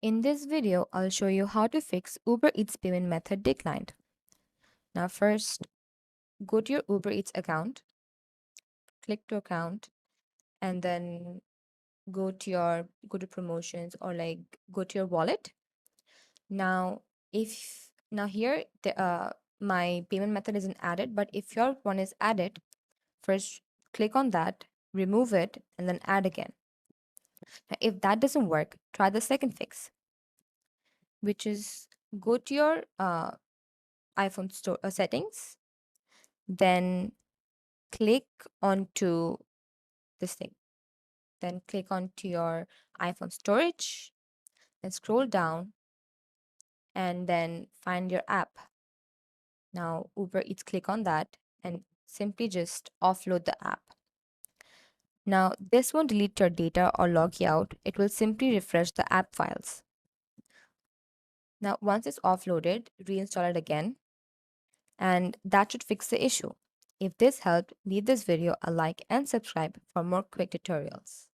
In this video, I'll show you how to fix Uber Eats payment method declined. Now first, go to your Uber Eats account, click to account, and then go to promotions or like go to your wallet. Now if now here my payment method isn't added, but if your one is added, first click on that, remove it, and then add again. Now, if that doesn't work, try the second fix, which is go to your iPhone store settings, then click onto this thing, then click onto your iPhone storage, then scroll down and then find your app. Now, Uber Eats, click on that and simply just offload the app. Now, this won't delete your data or log you out, it will simply refresh the app files. Now, once it's offloaded, reinstall it again, and that should fix the issue. If this helped, leave this video a like and subscribe for more quick tutorials.